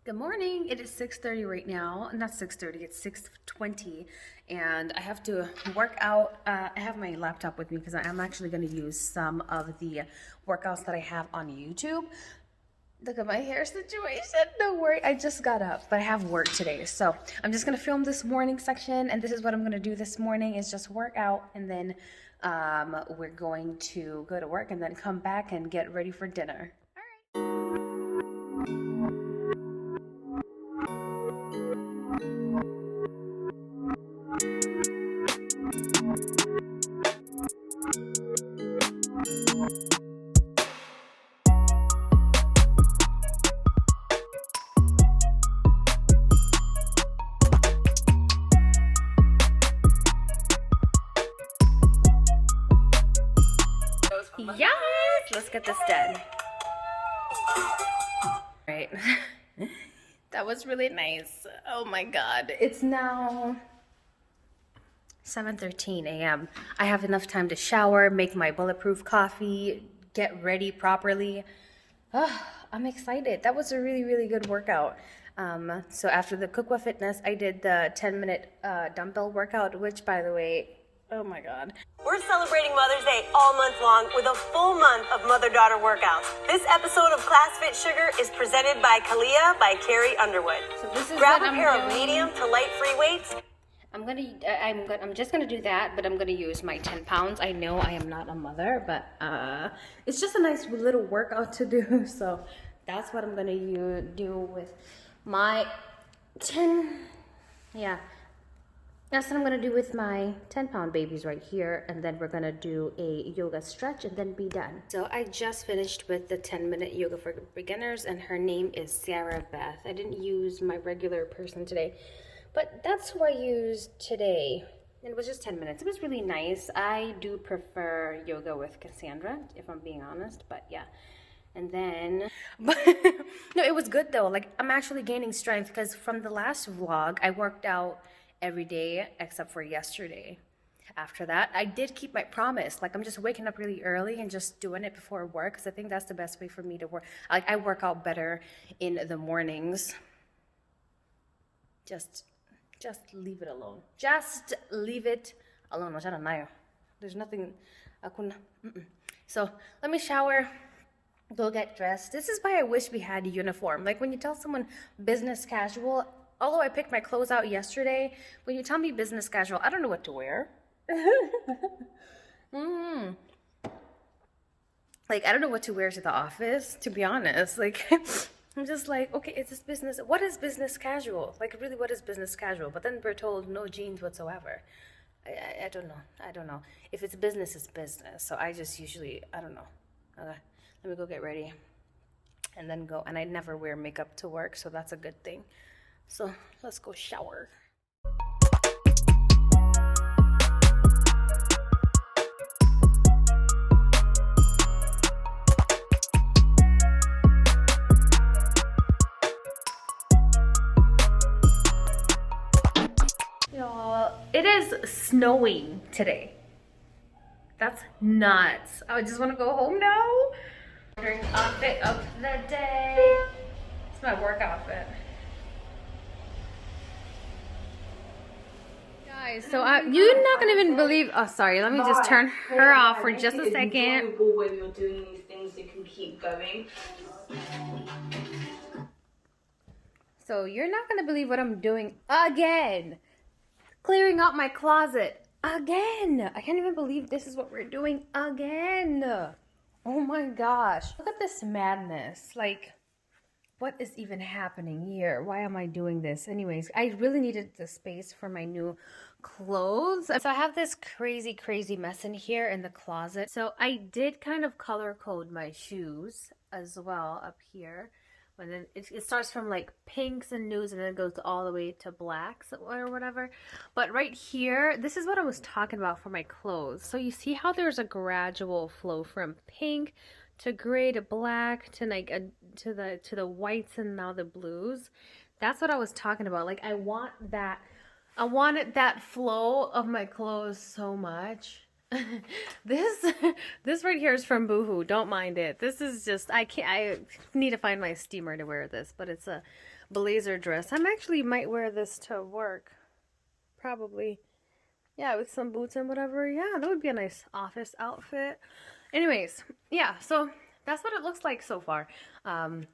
Good morning. It is 6:30 right now. Not 6:30, it's 6:20. And I have to work out. I have my laptop with me because I'm actually going to use some of the workouts that I have on YouTube. Look at my hair situation. Don't worry, I just got up, but I have work today. So I'm just going to film this morning section. And this is what I'm going to do this morning is just work out. And then we're going to go to work and then come back and get ready for dinner. Yes, let's get this done. Right. That was really nice. Oh my God. It's now 7:13 a.m. I have enough time to shower, make my bulletproof coffee, get ready properly. Oh, I'm excited. That was a really, really good workout. So after the Cookwa Fitness, I did the 10-minute dumbbell workout, which, by the way, oh my God. We're celebrating Mother's Day all month long with a full month of mother-daughter workouts. This episode of Class Fit Sugar is presented by Kalia by Carrie Underwood. So this is Grab what a I'm pair doing. of medium to light free weights. I'm just gonna do that, but I'm gonna use my 10 pounds. I know I am not a mother, but it's just a nice little workout to do. So that's what I'm gonna do with my 10. Yeah, that's what I'm gonna do with my 10-pound babies right here, and then we're gonna do a yoga stretch and then be done. So I just finished with the 10-minute yoga for beginners, and her name is Sarah Beth. I didn't use my regular person today, but that's who I used today. It was just 10 minutes. It was really nice. I do prefer yoga with Cassandra, if I'm being honest, but yeah. And then, but no, it was good though. Like, I'm actually gaining strength because from the last vlog, I worked out every day except for yesterday. After that, I did keep my promise. Like, I'm just waking up really early and just doing it before work because I think that's the best way for me to work. Like, I work out better in the mornings. Just leave it alone. Just leave it alone. There's nothing. So let me shower, go get dressed. This is why I wish we had a uniform. Like, when you tell someone business casual, although I picked my clothes out yesterday, when you tell me business casual, I don't know what to wear. Like, I don't know what to wear to the office, to be honest. Like, I'm just like, okay, is this business? What is business casual? Like, really, what is business casual? But then we're told no jeans whatsoever. I don't know. I don't know. If it's business, it's business. So I just usually, I don't know. Okay, let me go get ready and then go. And I never wear makeup to work, so that's a good thing. So let's go shower. Y'all, it is snowing today. That's nuts. I just want to go home now. Ordering outfit of the day. It's my work outfit. Guys, so you're not gonna even believe. Oh, sorry. Let me just turn her off for just a second. When you're doing these things, you can keep going. So you're not gonna believe what I'm doing again. Clearing out my closet again. I can't even believe this is what we're doing again. Oh my gosh. Look at this madness. Like, what is even happening here? Why am I doing this? Anyways, I really needed the space for my new clothes. So I have this crazy mess in here in the closet. So I did kind of color code my shoes as well up here. And then it starts from like pinks and nudes and then it goes all the way to blacks or whatever. But right here, this is what I was talking about for my clothes. So you see how there's a gradual flow from pink to gray to black to like to the whites and now the blues. That's what I was talking about. Like, I wanted that flow of my clothes so much. This right here is from Boohoo. Don't mind it. This is just, I need to find my steamer to wear this, but it's a blazer dress. I'm actually might wear this to work. Probably. Yeah, with some boots and whatever. Yeah, that would be a nice office outfit. Anyways, yeah, so that's what it looks like so far.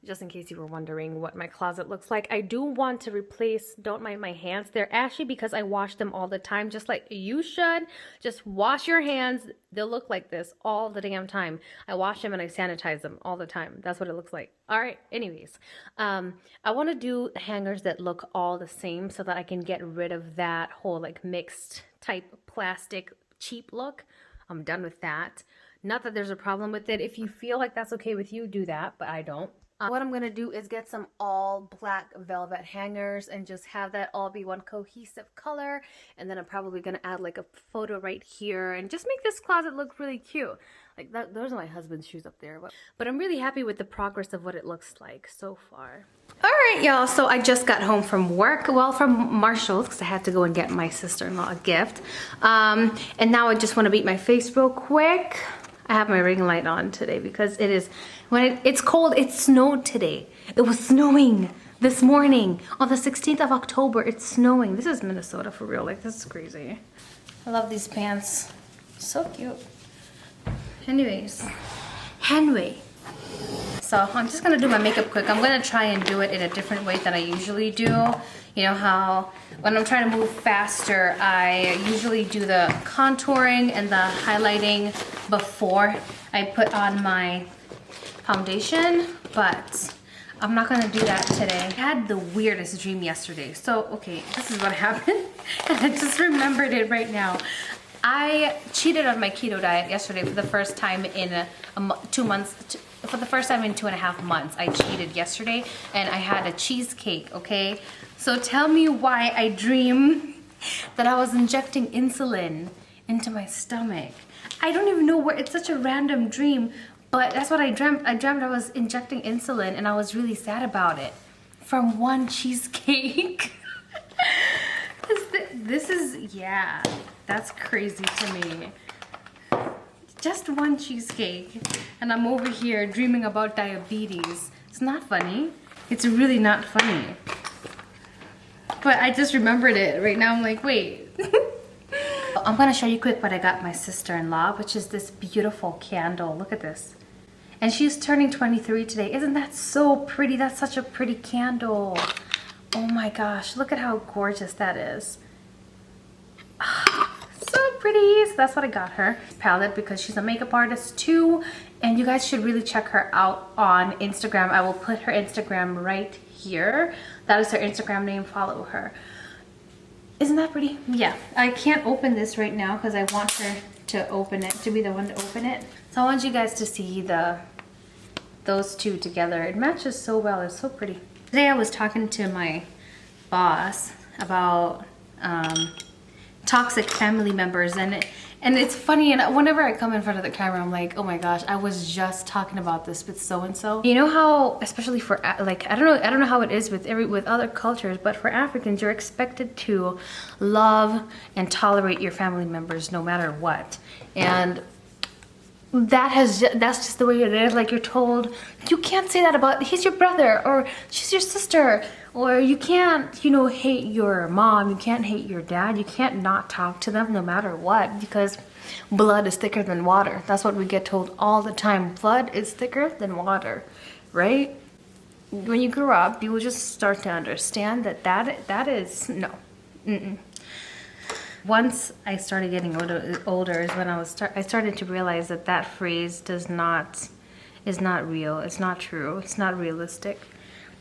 Just in case you were wondering what my closet looks like. I do want to replace, don't mind my hands. They're ashy because I wash them all the time, just like you should. Just wash your hands. They'll look like this all the damn time. I wash them and I sanitize them all the time. That's what it looks like. All right, anyways. I want to do hangers that look all the same so that I can get rid of that whole like mixed type plastic cheap look. I'm done with that. Not that there's a problem with it. If you feel like that's okay with you, do that, but I don't. What I'm gonna do is get some all black velvet hangers and just have that all be one cohesive color. And then I'm probably gonna add like a photo right here and just make this closet look really cute. Like that, those are my husband's shoes up there. But I'm really happy with the progress of what it looks like so far. All right, y'all, so I just got home from work, well, from Marshall's, because I had to go and get my sister-in-law a gift. And now I just want to beat my face real quick. I have my ring light on today because it is, when it's cold, it snowed today. It was snowing this morning. On the 16th of October, it's snowing. This is Minnesota for real, like this is crazy. I love these pants, so cute. Anyways, Henry. So I'm just gonna do my makeup quick. I'm gonna try and do it in a different way than I usually do. You know how when I'm trying to move faster, I usually do the contouring and the highlighting before I put on my foundation, but I'm not gonna do that today. I had the weirdest dream yesterday. So, okay, this is what happened. I just remembered it right now. I cheated on my keto diet yesterday for the first time in 2 months. For the first time in 2.5 months, I cheated yesterday and I had a cheesecake, okay? So tell me why I dream that I was injecting insulin into my stomach. I don't even know where, it's such a random dream, but that's what I dreamt. I dreamt I was injecting insulin and I was really sad about it. From one cheesecake. This is, yeah, that's crazy to me. Just one cheesecake and I'm over here dreaming about diabetes. It's not funny. It's really not funny. But I just remembered it. Right now I'm like, wait. I'm gonna show you quick what I got my sister-in-law, which is this beautiful candle. Look at this. And she's turning 23 today. Isn't that so pretty? That's such a pretty candle. Oh my gosh, look at how gorgeous that is. So pretty. So that's what I got her. Palette, because she's a makeup artist too, and you guys should really check her out on Instagram. I will put her Instagram right here. That is her Instagram name. Follow her. Isn't that pretty? Yeah. I can't open this right now because I want her to open it, to be the one to open it. So I want you guys to see those two together. It matches so well. It's so pretty. Today I was talking to my boss about toxic family members, and it's funny, and whenever I come in front of the camera I'm like, oh my gosh, I was just talking about this with so-and-so. You know how, especially for like, I don't know how it is with other cultures, but for Africans, you're expected to love and tolerate your family members no matter what. And that's just the way it is. Like, you're told you can't say that about, he's your brother or she's your sister, or you can't, you know, hate your mom, you can't hate your dad, you can't not talk to them no matter what, because blood is thicker than water. That's what we get told all the time. Blood is thicker than water, right? When you grow up, you will just start to understand that is no. Once I started getting older is when I started to realize that phrase is not real. It's not true. It's not realistic,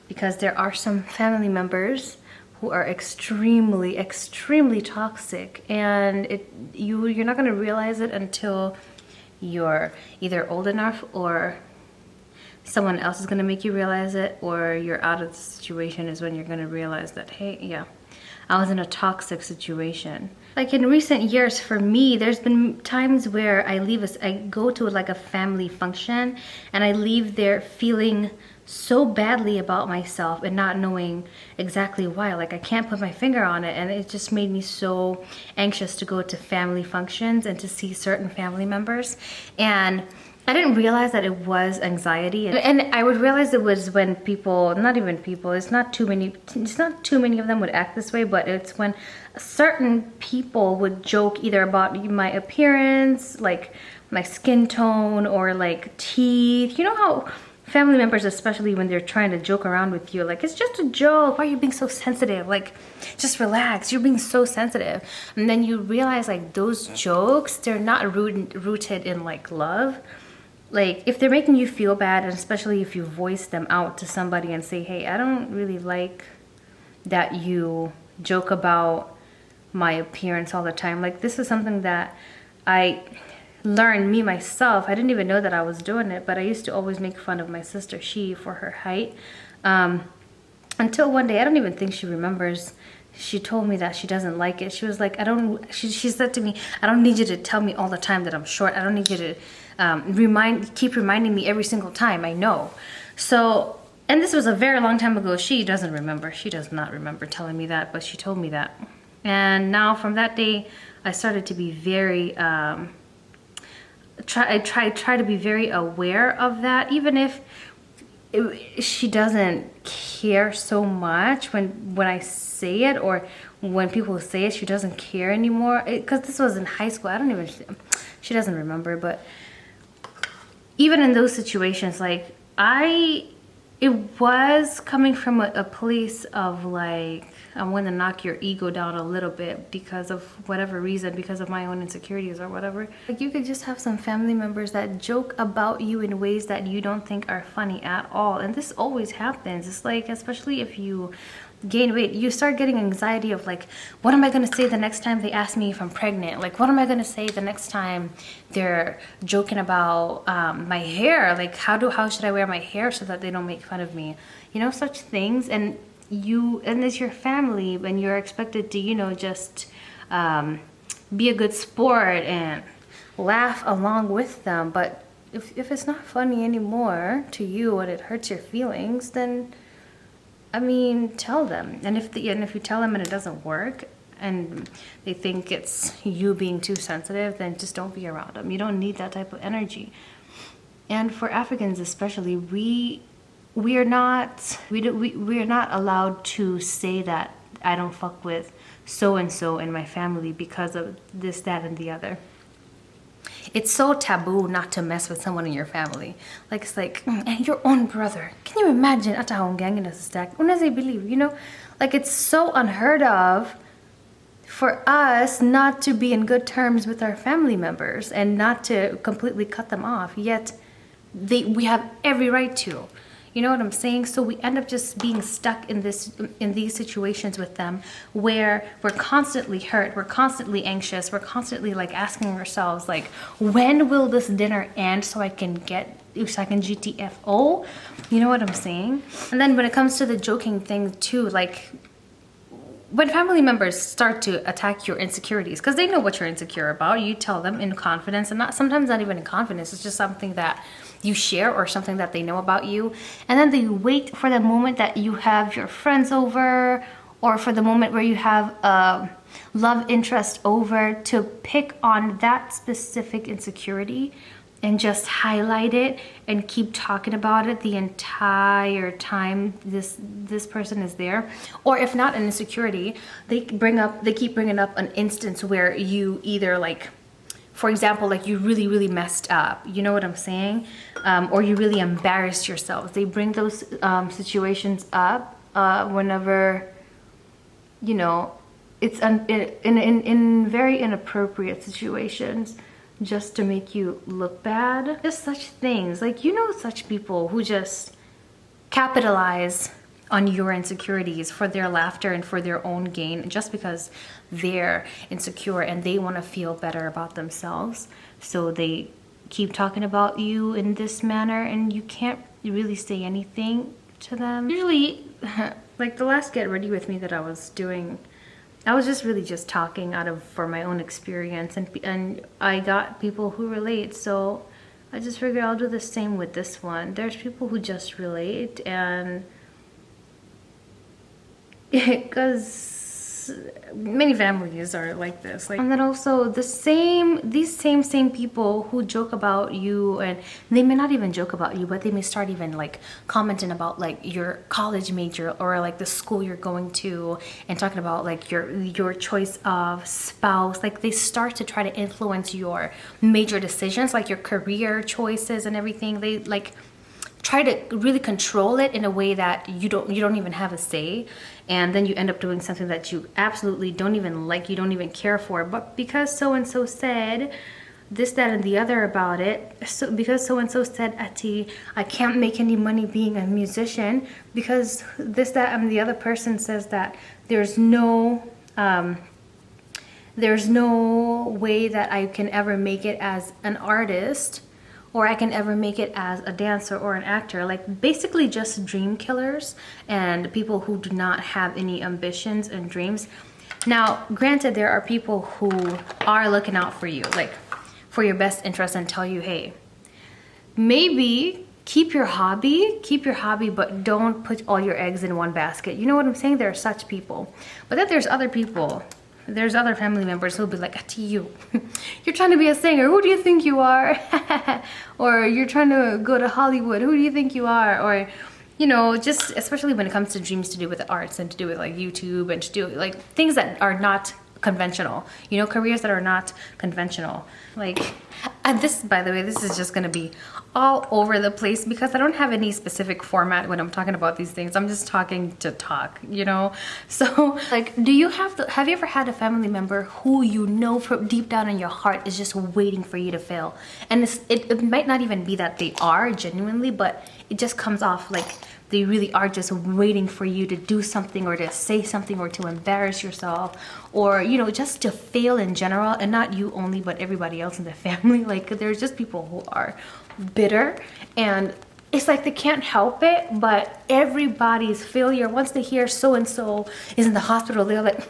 because there are some family members who are extremely, extremely toxic, and you're not going to realize it until you're either old enough, or someone else is going to make you realize it, or you're out of the situation is when you're going to realize that, hey, yeah, I was in a toxic situation. Like, in recent years, for me, there's been times where I go to like a family function and I leave there feeling so badly about myself and not knowing exactly why. Like, I can't put my finger on it, and it just made me so anxious to go to family functions and to see certain family members. And I didn't realize that it was anxiety, and I would realize it was when people, not even people, it's not too many of them would act this way, but it's when certain people would joke either about my appearance, like my skin tone, or like teeth. You know how family members, especially when they're trying to joke around with you, like, it's just a joke, why are you being so sensitive, like, just relax, you're being so sensitive. And then you realize, like, those jokes, they're not rooted in like love. Like, if they're making you feel bad, and especially if you voice them out to somebody and say, hey, I don't really like that you joke about my appearance all the time. Like, this is something that I learned me myself. I didn't even know that I was doing it, but I used to always make fun of my sister, she, for her height. Until one day, I don't even think she remembers, she told me that she doesn't like it. She was like, she said to me, I don't need you to tell me all the time that I'm short. I don't need you to keep reminding me every single time. I know. So, and this was a very long time ago. She doesn't remember. She does not remember telling me that, but she told me that. And now from that day, I started to be very, try to be very aware of that, even if she doesn't care so much when I say it, or when people say it, she doesn't care anymore. Because this was in high school. She doesn't remember, but even in those situations, like, it was coming from a place of like, I want to knock your ego down a little bit because of whatever reason, because of my own insecurities or whatever. Like, you could just have some family members that joke about you in ways that you don't think are funny at all. And this always happens. It's like, especially if you gain weight, you start getting anxiety of like, what am I going to say the next time they ask me if I'm pregnant? Like, what am I going to say the next time they're joking about my hair? Like, how should I wear my hair so that they don't make fun of me? You know, such things. And it's your family, and you're expected to, you know, just be a good sport and laugh along with them. But if it's not funny anymore to you and it hurts your feelings, then I mean, tell them. And if you tell them and it doesn't work, and they think it's you being too sensitive, then just don't be around them. You don't need that type of energy. And for Africans especially, we are not allowed to say that I don't fuck with so and so in my family because of this, that, and the other. It's so taboo not to mess with someone in your family. Like, it's like, and your own brother. Can you imagine? Ata akong gang na sa stack. Una they believe, you know? Like, it's so unheard of for us not to be in good terms with our family members and not to completely cut them off. Yet, we have every right to. You know what I'm saying? So we end up just being stuck in these situations with them, where we're constantly hurt, we're constantly anxious, we're constantly like asking ourselves, like, when will this dinner end so I can GTFO? You know what I'm saying? And then when it comes to the joking thing too, like, when family members start to attack your insecurities, because they know what you're insecure about, you tell them in confidence, and sometimes not even in confidence, it's just something that you share or something that they know about you. And then they wait for the moment that you have your friends over, or for the moment where you have a love interest over, to pick on that specific insecurity and just highlight it and keep talking about it the entire time this person is there. Or if not an insecurity, they keep bringing up an instance where you either, like, for example, like, you really messed up, you know what I'm saying? Or you really embarrassed yourself. They bring those situations up whenever, you know, it's in very inappropriate situations, just to make you look bad. Just such things. Like, you know, such people who just capitalize on your insecurities for their laughter and for their own gain, just because they're insecure and they want to feel better about themselves. So they keep talking about you in this manner, and you can't really say anything to them. Usually, like the last Get Ready With Me that I was doing, I was just really just talking for my own experience, and I got people who relate, so I just figured I'll do the same with this one. There's people who just relate, and because many families are like this. Like, and then also these same people who joke about you, and they may not even joke about you, but they may start even like commenting about like your college major or like the school you're going to, and talking about like your choice of spouse. Like they start to try to influence your major decisions, like your career choices and everything. They like try to really control it in a way that you don't even have a say, and then you end up doing something that you absolutely don't even like, you don't even care for, but because so and so said this, that, and the other about it, so because so and so said, Ati, I can't make any money being a musician because this, that, and the other person says that there's no way that I can ever make it as an artist, or I can ever make it as a dancer or an actor. Like basically just dream killers and people who do not have any ambitions and dreams. Now, granted, there are people who are looking out for you, like for your best interest, and tell you, hey, maybe keep your hobby, but don't put all your eggs in one basket. You know what I'm saying? There are such people. But then there's other people. There's other family members who'll be like, to you, you're trying to be a singer, who do you think you are? Or you're trying to go to Hollywood, who do you think you are? Or, you know, just especially when it comes to dreams to do with the arts and to do with like YouTube and to do like things that are not conventional, you know, careers that are not conventional. Like, and this, by the way, this is just gonna be all over the place because I don't have any specific format when I'm talking about these things. I'm just talking to talk, you know? So like, have you ever had a family member who you know from deep down in your heart is just waiting for you to fail? And it might not even be that they are genuinely, but it just comes off like they really are just waiting for you to do something or to say something or to embarrass yourself, or, you know, just to fail in general, and not you only, but everybody else in the family. Like there's just people who are bitter, and it's like they can't help it, but everybody's failure, once they hear so-and-so is in the hospital, they're like,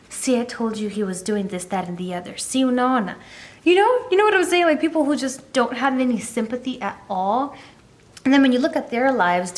see, I told you he was doing this, that, and the other. See, no. You know what I'm saying? Like people who just don't have any sympathy at all. And then when you look at their lives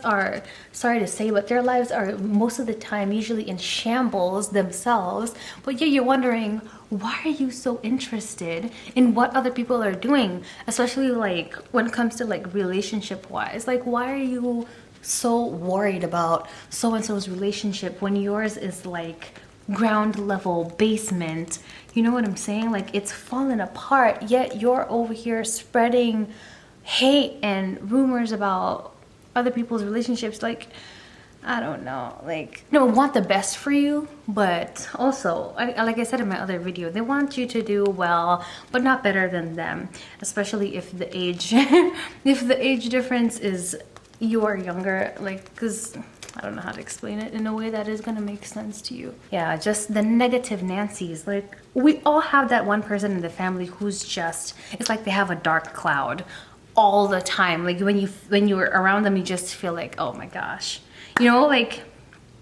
are, sorry to say, but their lives are most of the time usually in shambles themselves. But yeah, you're wondering, why are you so interested in what other people are doing? Especially like when it comes to like relationship wise. Like why are you so worried about so-and-so's relationship when yours is like ground level basement? You know what I'm saying? Like it's falling apart, yet you're over here spreading hate and rumors about other people's relationships. Like, I don't know, like, no, want the best for you, but also, like I said in my other video, they want you to do well, but not better than them, especially if the age, if the age difference is you're younger, like, because I don't know how to explain it in a way that is gonna make sense to you. Yeah, just the negative Nancy's. Like, we all have that one person in the family who's just, it's like they have a dark cloud all the time. Like when you're around them, you just feel like, oh my gosh, you know, like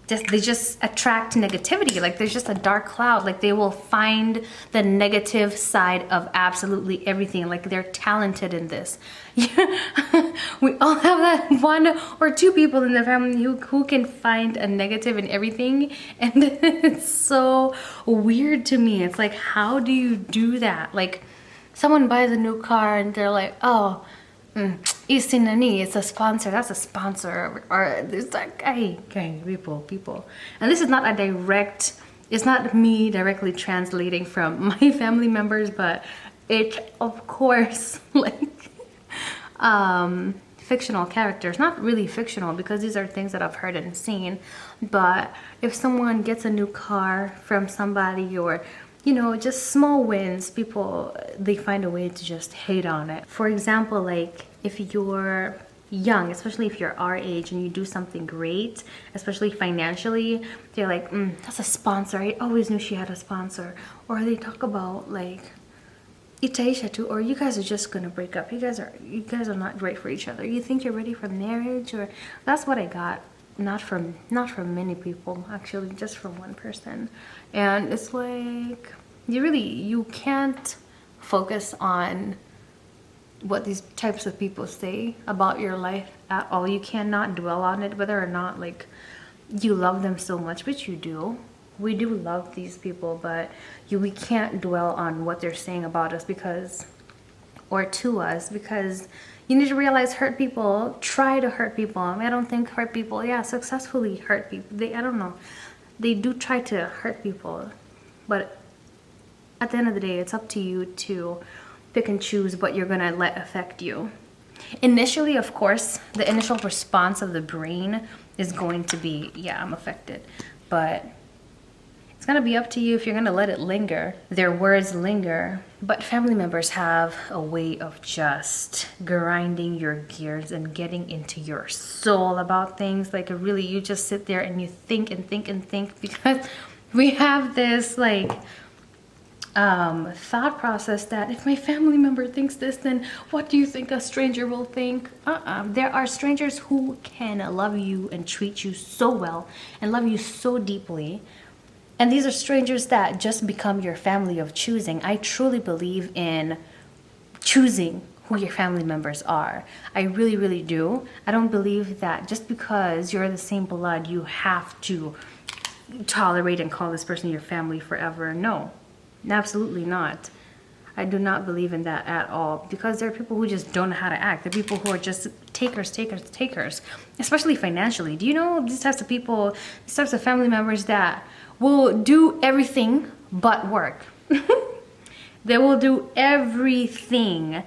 they just attract negativity. Like there's just a dark cloud. Like they will find the negative side of absolutely everything. Like they're talented in this. We all have that one or two people in the family who can find a negative in everything, and it's so weird to me. It's like, how do you do that? Like someone buys a new car and they're like, oh, Isinani, it's a sponsor, that's a sponsor, or it's like, hey, people. And this is not a direct, it's not me directly translating from my family members, but it, of course, like, fictional characters, not really fictional because these are things that I've heard and seen, but if someone gets a new car from somebody, or you know, just small wins, people, they find a way to just hate on it. For example, like if you're young, especially if you're our age and you do something great, especially financially, they're like, that's a sponsor. I always knew she had a sponsor. Or they talk about like, Itaisha too, or you guys are just gonna break up. You guys are not right for each other. You think you're ready for marriage? Or that's what I got. Not from many people, actually, just from one person. And it's like, you can't focus on what these types of people say about your life at all. You cannot dwell on it, whether or not like you love them so much, which you do, we do love these people, but we can't dwell on what they're saying about us or to us, because you need to realize hurt people try to hurt people. I mean, I don't think hurt people, yeah, successfully hurt people. I don't know. They do try to hurt people, but at the end of the day, it's up to you to pick and choose what you're gonna let affect you. Initially, of course, the initial response of the brain is going to be, yeah, I'm affected. But it's gonna be up to you if you're gonna let it linger. Their words linger. But family members have a way of just grinding your gears and getting into your soul about things. Like, really, you just sit there and you think and think and think, because we have this like thought process that if my family member thinks this, then what do you think a stranger will think? There are strangers who can love you and treat you so well and love you so deeply, and these are strangers that just become your family of choosing. I truly believe in choosing who your family members are. I really, really do. I don't believe that just because you're the same blood, you have to tolerate and call this person your family forever. No, absolutely not. I do not believe in that at all, because there are people who just don't know how to act. There are people who are just takers, especially financially. Do you know these types of people, these types of family members that will do everything but work? They will do everything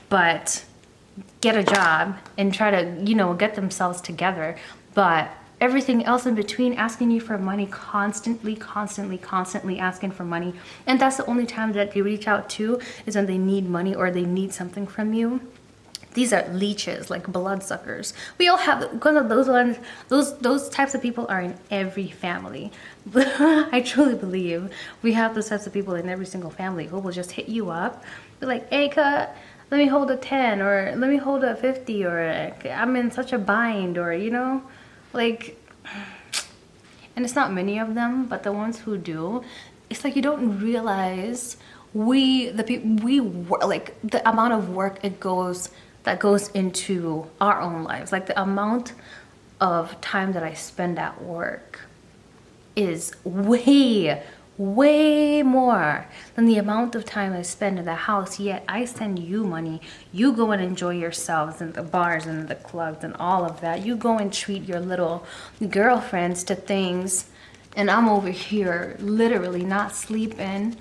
but get a job and try to, get themselves together. But everything else in between, asking you for money constantly asking for money. And that's the only time that they reach out to, is when they need money or they need something from you. These are leeches, like bloodsuckers. We all have, because of those ones, those types of people are in every family. I truly believe we have those types of people in every single family who will just hit you up, be like, hey, cut, let me hold a 10, or let me hold a 50, or I'm in such a bind, or, like, and it's not many of them, but the ones who do, it's like you don't realize the amount of work that goes into our own lives. Like, the amount of time that I spend at work is way more than the amount of time I spend in the house. Yet I send you money. You go and enjoy yourselves in the bars and the clubs and all of that. You go and treat your little girlfriends to things, and I'm over here literally not sleeping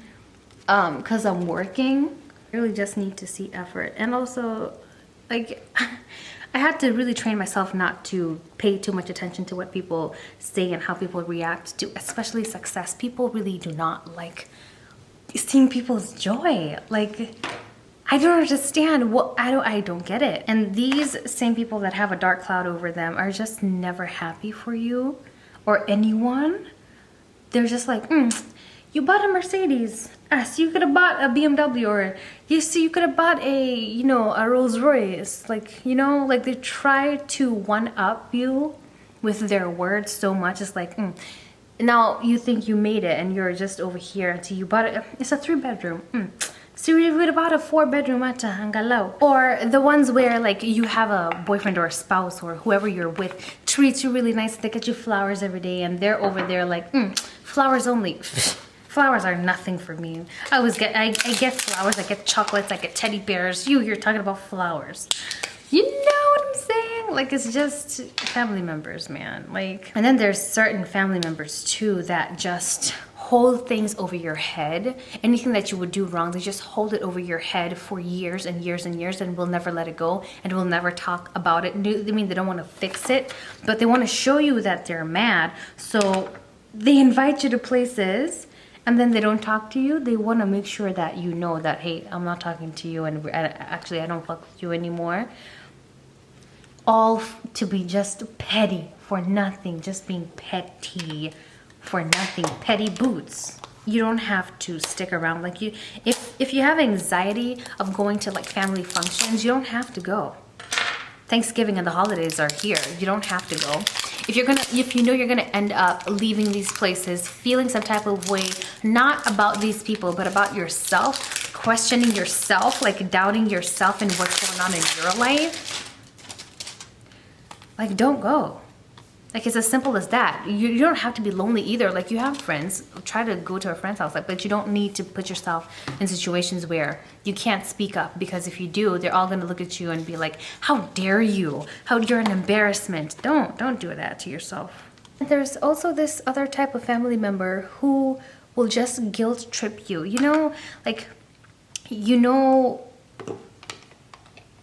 because I'm working. I really just need to see effort. And also, like, I had to really train myself not to pay too much attention to what people say and how people react to, especially success. People really do not like seeing people's joy. Like, I don't understand I don't get it. And these same people that have a dark cloud over them are just never happy for you or anyone. They're just like, you bought a Mercedes. So you could have bought a BMW, or you could have bought a Rolls Royce. Like, like they try to one up you with their words so much. It's like, now you think you made it and you're just over here until you bought it. It's a 3-bedroom. So you would have bought a 4-bedroom at Hangalau. Or the ones where, like, you have a boyfriend or a spouse or whoever you're with treats you really nice. They get you flowers every day, and they're over there like, flowers only. Flowers are nothing for me. I get flowers, I get chocolates, I get teddy bears. You're talking about flowers. You know what I'm saying? Like, it's just family members, man. Like, and then there's certain family members too that just hold things over your head. Anything that you would do wrong, they just hold it over your head for years and years and years, and will never let it go, and will never talk about it. I mean, they don't want to fix it, but they want to show you that they're mad. So they invite you to places, and then they don't talk to you. They want to make sure that you know that, hey, I'm not talking to you, and actually I don't fuck with you anymore. All to be just petty for nothing, just being petty for nothing. Petty boots. You don't have to stick around. Like, if you have anxiety of going to like family functions, you don't have to go. Thanksgiving and the holidays are here. You don't have to go. If you know you're gonna end up leaving these places feeling some type of way, not about these people, but about yourself, questioning yourself, like doubting yourself and what's going on in your life, like, don't go. Like, it's as simple as that. You don't have to be lonely either. Like, you have friends, try to go to a friend's house, like, but you don't need to put yourself in situations where you can't speak up, because if you do, they're all gonna look at you and be like, how dare you? How you're an embarrassment. Don't do that to yourself. There's also this other type of family member who will just guilt trip you. You know, like, you know,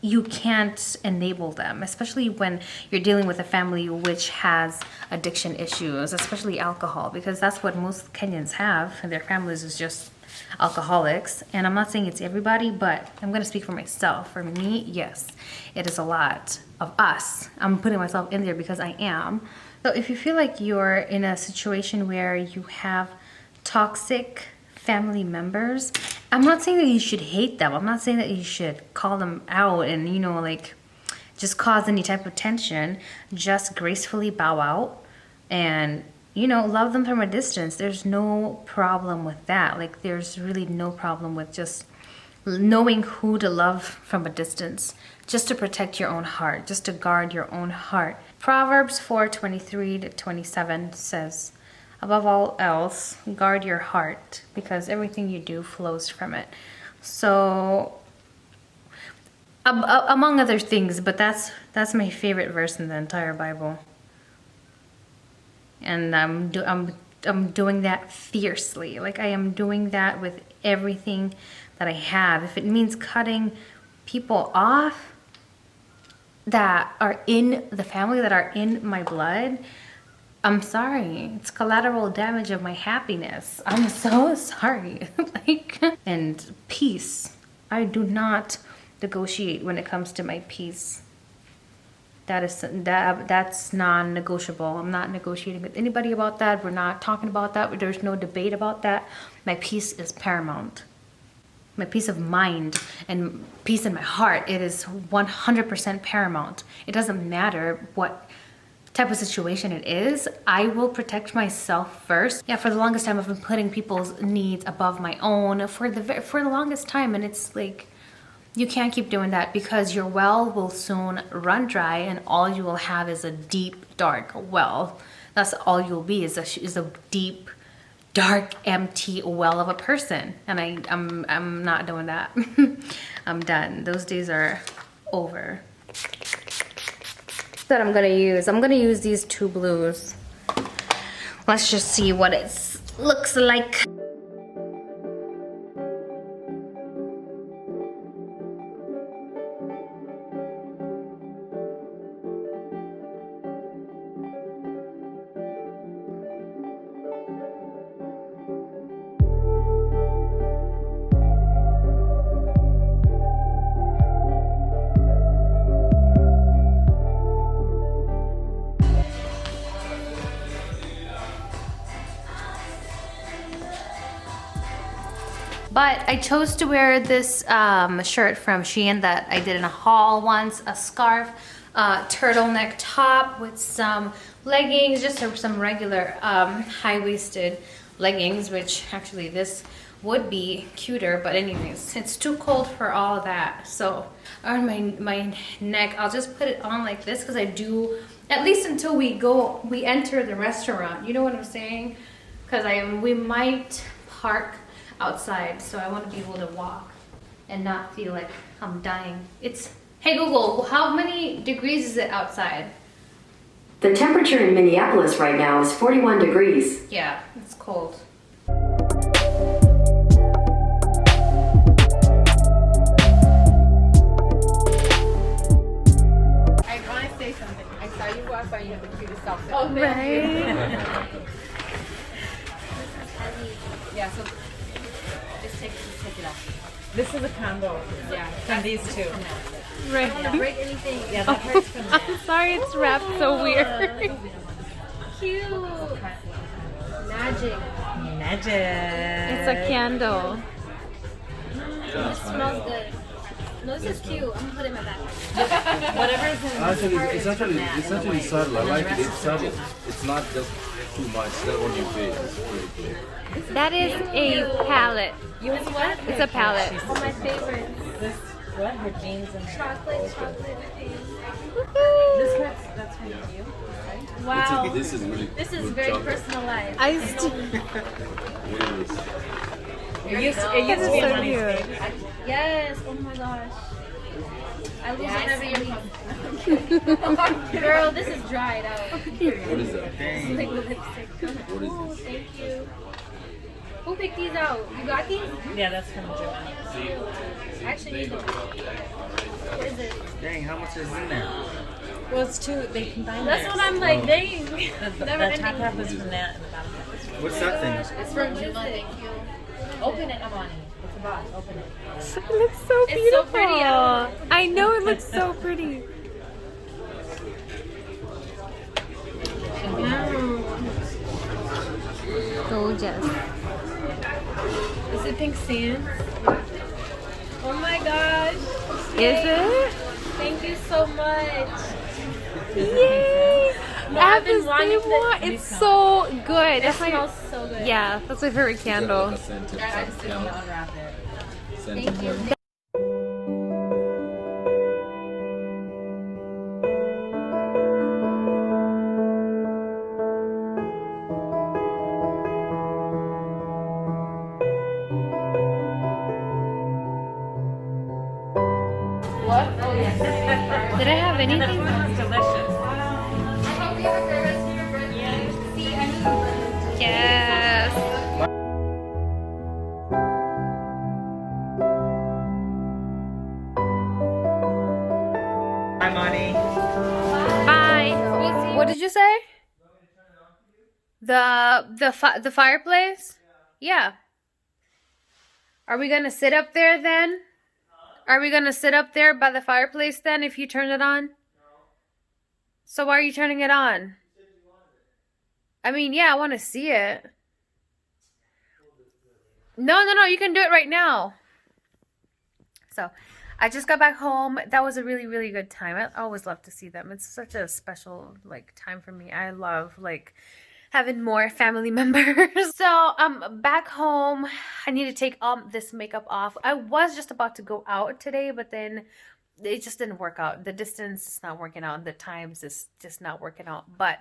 you can't enable them, especially when you're dealing with a family which has addiction issues, especially alcohol, because that's what most Kenyans have in their families, is just alcoholics. And I'm not saying it's everybody, but I'm gonna speak for myself. For me, yes, it is a lot of us. I'm putting myself in there because I am. So if you feel like you're in a situation where you have toxic family members, I'm not saying that you should hate them. I'm not saying that you should call them out and, you know, like, just cause any type of tension. Just gracefully bow out and, you know, love them from a distance. There's no problem with that. Like, there's really no problem with just knowing who to love from a distance, just to protect your own heart, just to guard your own heart. Proverbs 4:23-27 says, above all else, guard your heart, because everything you do flows from it. So, among other things, but that's my favorite verse in the entire Bible. And I'm doing that fiercely. Like, I am doing that with everything that I have. If it means cutting people off that are in the family, that are in my blood, I'm sorry. It's collateral damage of my happiness. I'm so sorry. Like, and peace. I do not negotiate when it comes to my peace. That's non-negotiable. I'm not negotiating with anybody about that. We're not talking about that. There's no debate about that. My peace is paramount. My peace of mind and peace in my heart, it is 100% paramount. It doesn't matter what type of situation it is. I will protect myself first. Yeah, for the longest time I've been putting people's needs above my own for the longest time, and it's like, you can't keep doing that, because your well will soon run dry and all you will have is a deep, dark well. That's all you'll be, is a deep, dark, empty well of a person. And I'm not doing that. I'm done. Those days are over. That I'm gonna use these two blues. Let's just see what it looks like. But I chose to wear this shirt from Shein that I did in a haul once, a scarf, turtleneck top with some leggings, just some regular high-waisted leggings, which actually this would be cuter, but anyways, it's too cold for all of that. So on my neck, I'll just put it on like this, because I do, at least until we enter the restaurant, you know what I'm saying? Because we might park outside, so I want to be able to walk and not feel like I'm dying. Hey Google, how many degrees is it outside? The temperature in Minneapolis right now is 41 degrees. Yeah, it's cold. I want to say something. I saw you walk by, you have the cutest outfit. Oh, right? Yeah, so just take it off. This is a combo. Yeah, from these two. Right. Yeah, break anything. Yeah, that part's from that. I'm sorry, it's wrapped so weird. Cute. Magic. It's a candle. It smells good. No, this is cute. I'm gonna put it in my bag. Whatever is in It's actually subtle. I like it. It's subtle. It's not just too much. That on your face. It's pretty good. That is a palette. Yours what? It's a palette. Oh, my favorite. This what? Her jeans and Chocolate. This that's from you. Right? Wow. This is really This is good very chocolate. personalized. I still. What is this? It used to be so on my cute. stage. Yes. Oh my gosh. I lose Yeah, it I every see week. Girl, this is dried out. What is that? Like lipstick. What is Oh, this? thank you. Who picked these out? You got these? Yeah, that's from Joanne. I actually need them. What is it? Dang, how much is in there? Well, it's two. They combine. That's theirs. what I'm like. Dang. The Never top ending. half is from that, and the bottom half is from. What's that thing? It's from Juma. Thank you. Open it, Amani. It's a box. Open it. It looks so It's beautiful. so pretty, I know it looks so pretty. Gorgeous. Is it pink sand? Oh my gosh. Is it? Thank you so much. Yay! No, I have I've been the wanting same this- one. these It's come. so good. It That's my smells so good. yeah. That's my favorite candle. Like a scented I just didn't candle. unwrap it. Scented Thank you. candle. What? Oh yeah. Did I have anything? It's delicious. Yes. Hi, money. Bye. What did you say? The fireplace? Yeah. Are we gonna sit up there then? Are we gonna sit up there by the fireplace then if you turn it on? So why are you turning it on? I mean, yeah, I want to see it. No, you can do it right now. So, I just got back home. That was a really, really good time. I always love to see them. It's such a special like time for me. I love like having more family members. So I'm back home. I need to take this makeup off. I was just about to go out today, but then it just didn't work out. The distance is not working out. The times is just not working out. But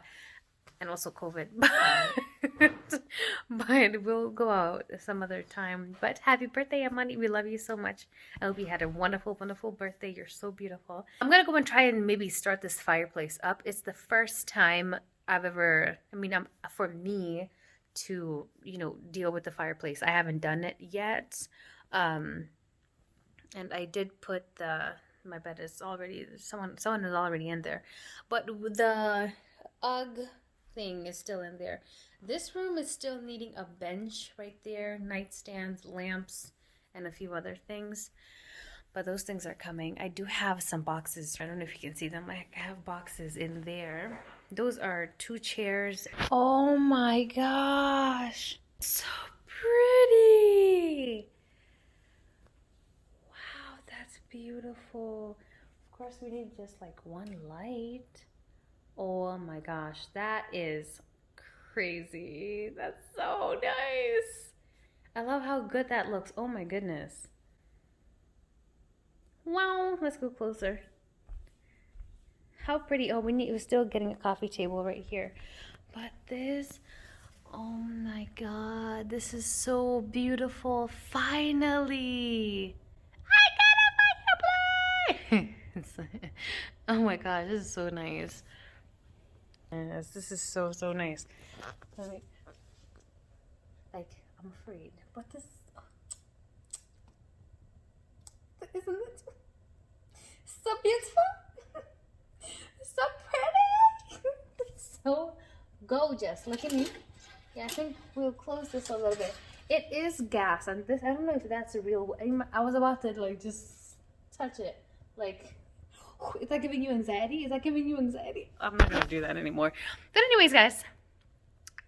and also COVID. But we'll go out some other time. But happy birthday, Amani. We love you so much. I hope you had a wonderful, wonderful birthday. You're so beautiful. I'm gonna go and try and maybe start this fireplace up. It's the first time I've ever, for me to, deal with the fireplace. I haven't done it yet. And I did put my bed is already, someone is already in there. But the UGG thing is still in there. This room is still needing a bench right there, nightstands, lamps, and a few other things. But those things are coming. I do have some boxes. I don't know if you can see them. I have boxes in there. Those are 2 chairs. Oh my gosh. So pretty. Wow, that's beautiful. Of course, we need just like one light. Oh my gosh, that is crazy. That's so nice. I love how good that looks. Oh my goodness. Wow, let's go closer. How pretty. Oh, we're still getting a coffee table right here. But this, oh my god, this is so beautiful. Finally. I got a fireplace. Oh my gosh, this is so nice. Yes, this is so, so nice. I'm afraid, but this, isn't it so beautiful? So pretty. It's so gorgeous. Look at me. Yeah, I think we'll close this a little bit. It is gas, and this, I don't know if that's a real, I was about to like just touch it. Like, is that giving you anxiety? Is that giving you anxiety? I'm not gonna do that anymore. But anyways, guys,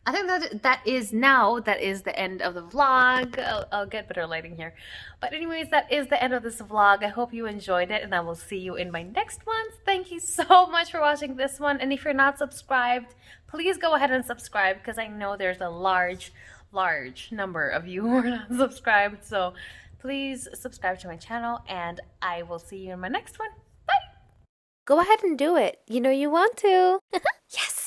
I think that is the end of the vlog. I'll get better lighting here. But anyways, that is the end of this vlog. I hope you enjoyed it, and I will see you in my next one. Thank you so much for watching this one. And if you're not subscribed, please go ahead and subscribe, because I know there's a large number of you who are not subscribed. So please subscribe to my channel, and I will see you in my next one. Bye! Go ahead and do it. You know you want to. Yes!